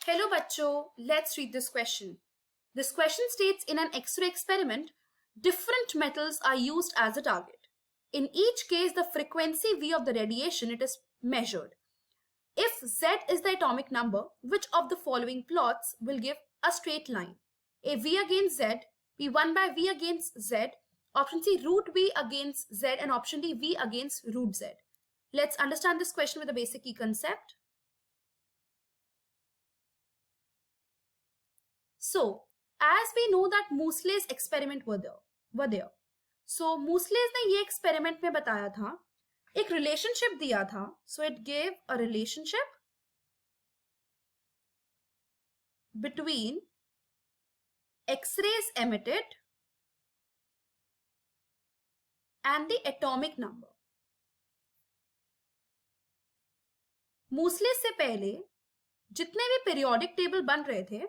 Hello bachcho, let's read this question. This question states in an X-ray experiment, different metals are used as a target. In each case, the frequency V of the radiation it is measured. If Z is the atomic number, which of the following plots will give a straight line? A V against Z, B 1 by V against Z, option C root V against Z, and option D V against root Z. Let's understand this question with a basic key concept. So, as we know that Moseley's experiment were there. So, Moseley's ने ये experiment में बताया था, एक relationship दिया था. So, it gave a relationship between X-rays emitted and the atomic number. Moseley से पहले जितने भी periodic table बन रहे थे,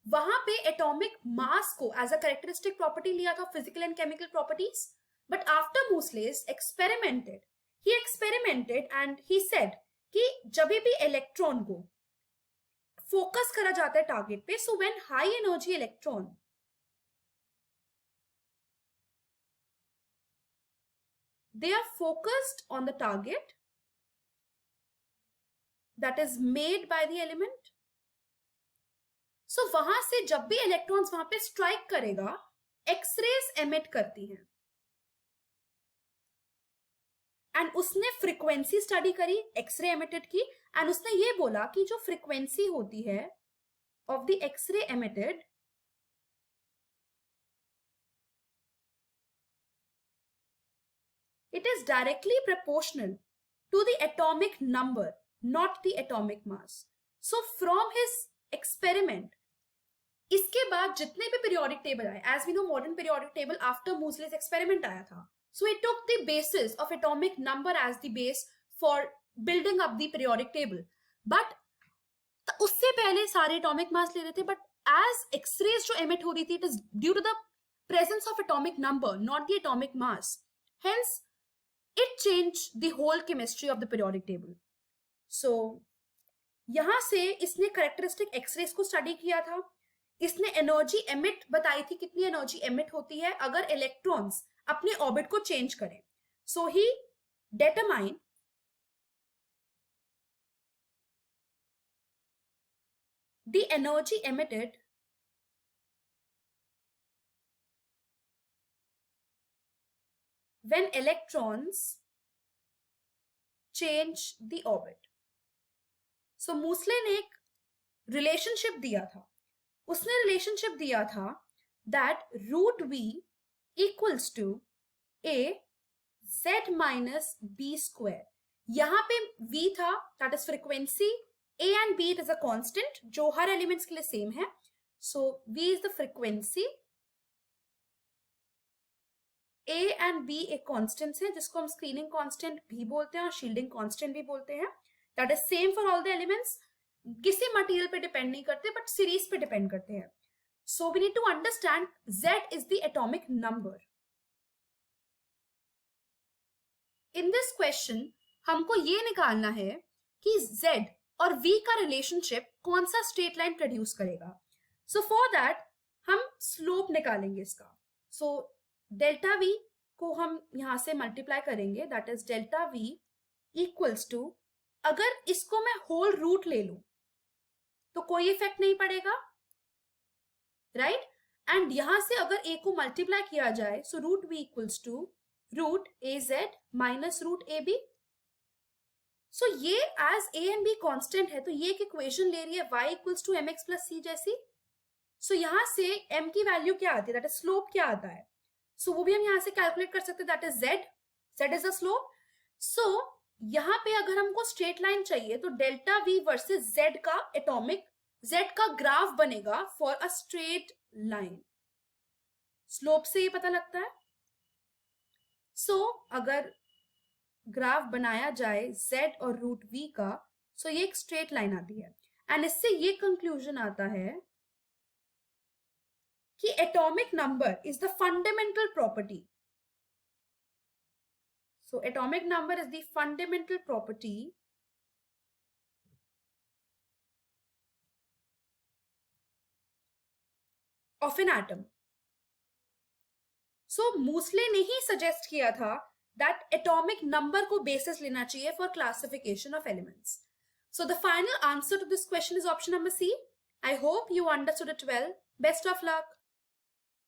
वहां पे एटॉमिक मास को एज अ कैरेक्टरिस्टिक प्रॉपर्टी लिया था, physical and chemical properties. But after Moseley's experimented and he said कि जब भी इलेक्ट्रॉन को फोकस करा जाता है टारगेट पे, so when high energy electron they are focused on the target that is made by the element. सो वहां से जब भी इलेक्ट्रॉन्स वहां पे स्ट्राइक करेगा, एक्सरेज एमिट करती हैं. एंड उसने फ्रीक्वेंसी स्टडी करी एक्सरे एमिटेड की, एंड उसने ये बोला कि जो फ्रीक्वेंसी होती है of the X ray emitted it is directly proportional to the atomic number, not the atomic mass. So from his experiment, इसके बाद जितने भी पीरियोडिक टेबल आए, as we know modern periodic table after Moseley's experiment आया था, so it took the basis of atomic number as the base for building up the periodic table. But उससे पहले सारे एटॉमिक मास ले रहे थे, but as X rays जो emit हो रही थी, it is due to the presence of atomic number, not the atomic mass. Hence it change the whole chemistry of the periodic table. So यहां से इसने कैरेक्टरिस्टिक एक्सरेज को स्टडी किया था. इसने एनर्जी एमिट बताई थी, कितनी एनर्जी एमिट होती है अगर इलेक्ट्रॉन्स अपने ऑर्बिट को चेंज करें. So he determine the energy emitted when electrons change the orbit. So Moseley ने एक रिलेशनशिप दिया था. उसने रिलेशनशिप दिया था that root V equals to A Z minus B square. यहां पे v था, that is frequency. a and b it is a constant जो हर एलिमेंट्स के लिए सेम है. So v is the frequency, a and b एक constants है जिसको हम स्क्रीनिंग कांस्टेंट भी बोलते हैं और शील्डिंग कांस्टेंट भी बोलते हैं. That is same for all the elements. किसी मटेरियल पे डिपेंड नहीं करते, बट सीरीज पे डिपेंड करते हैं. So we need to understand Z is the atomic number. In this question हमको ये निकालना है कि Z और V का रिलेशनशिप कौन सा स्ट्रेट लाइन प्रोड्यूस करेगा. सो फॉर दैट हम स्लोप निकालेंगे इसका. सो डेल्टा V को हम यहां से मल्टीप्लाई करेंगे, that is delta V equals to, अगर इसको मैं होल रूट ले लूं तो कोई इफेक्ट नहीं पड़ेगा, राइट. एंड यहां से अगर a को मल्टीप्लाई किया जाए, so root v equals to root A Z minus root A B. So ये as a and b constant है, तो ये एक इक्वेशन ले रही है y equals to mx plus c जैसी. सो यहां से m की वैल्यू क्या आती है, दैट इज स्लोप क्या आता है. सो वो भी हम यहां से कैलकुलेट कर सकते हैं, that is z is the slope. So यहां पे अगर हमको स्ट्रेट लाइन चाहिए तो डेल्टा v वर्सेस z का एटॉमिक, z का ग्राफ बनेगा for a straight line. Slope से ये पता लगता है. सो अगर ग्राफ बनाया जाए z और रूट v का, सो ये एक स्ट्रेट लाइन आती है. एंड इससे ये कंक्लूजन आता है कि atomic number is the fundamental property. So atomic number is the fundamental property of an atom. So मूसले ने ही सजेस्ट किया था that atomic number को basis लेना चाहिए for classification of elements. So the final answer to this question is option number C. I hope you understood it well. Best of luck.